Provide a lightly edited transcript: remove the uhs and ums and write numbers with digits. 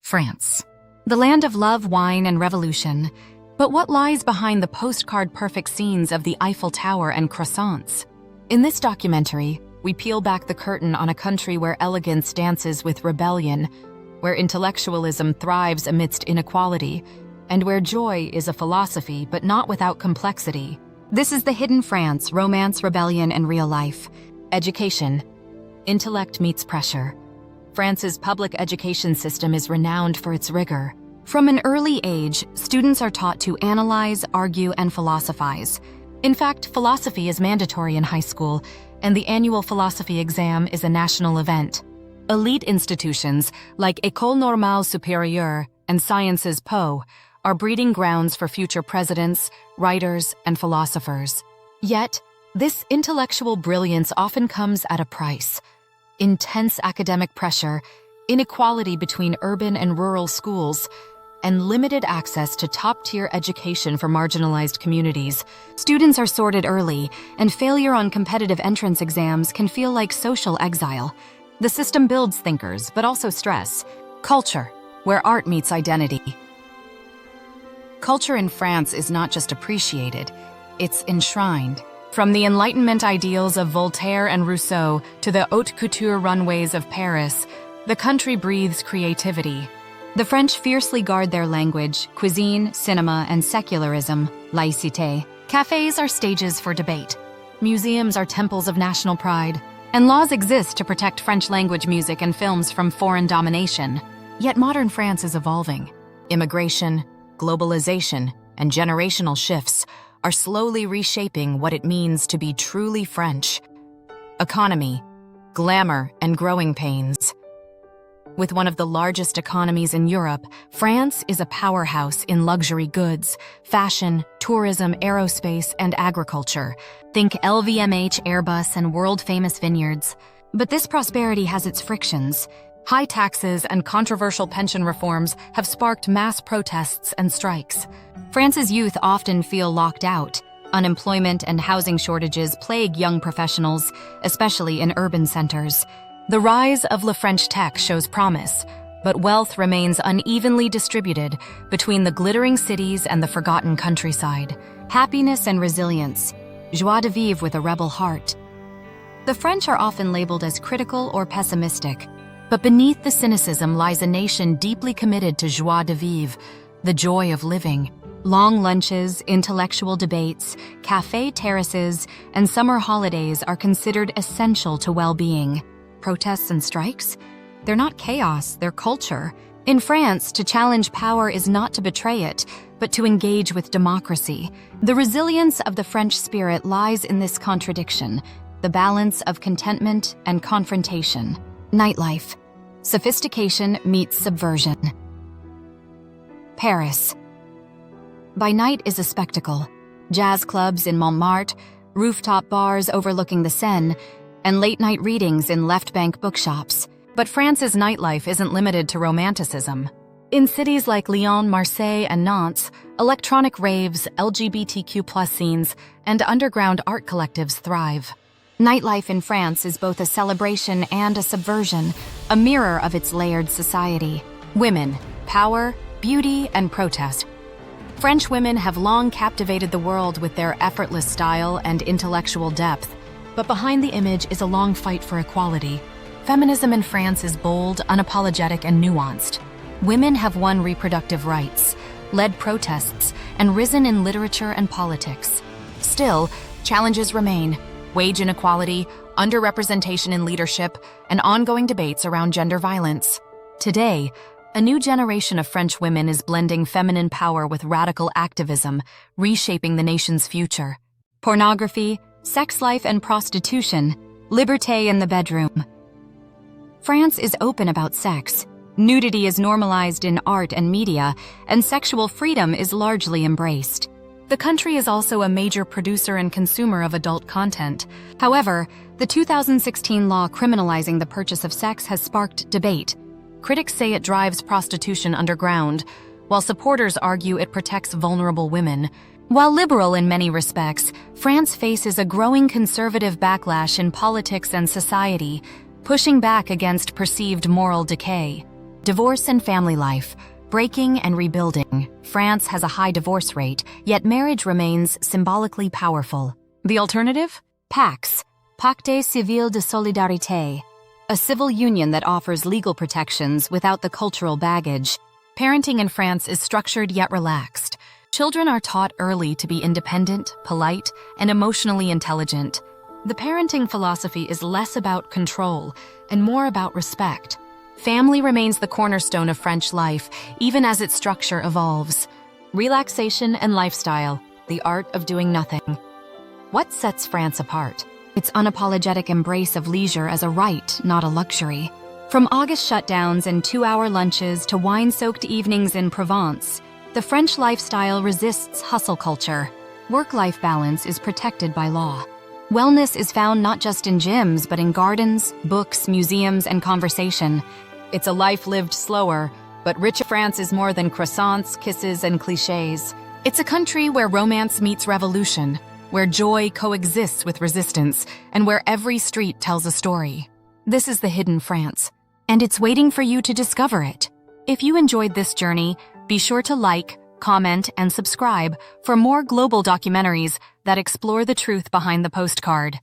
France. The land of love, wine, and revolution. But what lies behind the postcard-perfect scenes of the Eiffel Tower and croissants? In this documentary, we peel back the curtain on a country where elegance dances with rebellion, where intellectualism thrives amidst inequality, and where joy is a philosophy but not without complexity. This is the hidden France: romance, rebellion, and real life. Education. Intellect meets pressure. France's public education system is renowned for its rigor. From an early age, students are taught to analyze, argue, and philosophize. In fact, philosophy is mandatory in high school, and the annual philosophy exam is a national event. Elite institutions like École Normale Supérieure and Sciences Po are breeding grounds for future presidents, writers, and philosophers. Yet, this intellectual brilliance often comes at a price. Intense academic pressure, inequality between urban and rural schools, and limited access to top-tier education for marginalized communities. Students are sorted early, and failure on competitive entrance exams can feel like social exile. The system builds thinkers, but also stress. Culture, where art meets identity. Culture in France is not just appreciated, it's enshrined. From the Enlightenment ideals of Voltaire and Rousseau to the haute couture runways of Paris, the country breathes creativity. The French fiercely guard their language, cuisine, cinema, and secularism, Laicite. Cafes are stages for debate. Museums are temples of national pride. And laws exist to protect French language music and films from foreign domination. Yet modern France is evolving. Immigration, globalization, and generational shifts are slowly reshaping what it means to be truly French. Economy, glamour, and growing pains. With one of the largest economies in Europe, France is a powerhouse in luxury goods, fashion, tourism, aerospace, and agriculture. Think LVMH, Airbus, and world-famous vineyards. But this prosperity has its frictions. High taxes and controversial pension reforms have sparked mass protests and strikes. France's youth often feel locked out. Unemployment and housing shortages plague young professionals, especially in urban centers. The rise of La French tech shows promise, but wealth remains unevenly distributed between the glittering cities and the forgotten countryside. Happiness and resilience. Joie de vivre with a rebel heart. The French are often labeled as critical or pessimistic, but beneath the cynicism lies a nation deeply committed to joie de vivre, the joy of living. Long lunches, intellectual debates, café terraces, and summer holidays are considered essential to well-being. Protests and strikes? They're not chaos, they're culture. In France, to challenge power is not to betray it, but to engage with democracy. The resilience of the French spirit lies in this contradiction, the balance of contentment and confrontation. Nightlife. Sophistication meets subversion. Paris. By night is a spectacle. Jazz clubs in Montmartre, rooftop bars overlooking the Seine, and late-night readings in left-bank bookshops. But France's nightlife isn't limited to romanticism. In cities like Lyon, Marseille, and Nantes, electronic raves, LGBTQ+ scenes, and underground art collectives thrive. Nightlife in France is both a celebration and a subversion, a mirror of its layered society. Women, power, beauty, and protest. French women have long captivated the world with their effortless style and intellectual depth, but behind the image is a long fight for equality. Feminism in France is bold, unapologetic, and nuanced. Women have won reproductive rights, led protests, and risen in literature and politics. Still, challenges remain. Wage inequality, underrepresentation in leadership, and ongoing debates around gender violence. Today, a new generation of French women is blending feminine power with radical activism, reshaping the nation's future. Pornography, sex life and prostitution, liberté in the bedroom. France is open about sex. Nudity is normalized in art and media, and sexual freedom is largely embraced. The country is also a major producer and consumer of adult content. However, the 2016 law criminalizing the purchase of sex has sparked debate. Critics say it drives prostitution underground, while supporters argue it protects vulnerable women. While liberal in many respects, France faces a growing conservative backlash in politics and society, pushing back against perceived moral decay. Divorce and family life. Breaking and rebuilding. France has a high divorce rate, yet marriage remains symbolically powerful. The alternative? Pax, Pacte Civil de Solidarité, a civil union that offers legal protections without the cultural baggage. Parenting in France is structured yet relaxed. Children are taught early to be independent, polite, and emotionally intelligent. The parenting philosophy is less about control and more about respect. Family remains the cornerstone of French life, even as its structure evolves. Relaxation and lifestyle, the art of doing nothing. What sets France apart? Its unapologetic embrace of leisure as a right, not a luxury. From August shutdowns and 2-hour lunches to wine-soaked evenings in Provence, the French lifestyle resists hustle culture. Work-life balance is protected by law. Wellness is found not just in gyms, but in gardens, books, museums, and conversation. It's a life lived slower, but rich. France is more than croissants, kisses, and cliches. It's a country where romance meets revolution, where joy coexists with resistance, and where every street tells a story. This is the hidden France, and it's waiting for you to discover it. If you enjoyed this journey, be sure to like, comment, and subscribe for more global documentaries that explore the truth behind the postcard.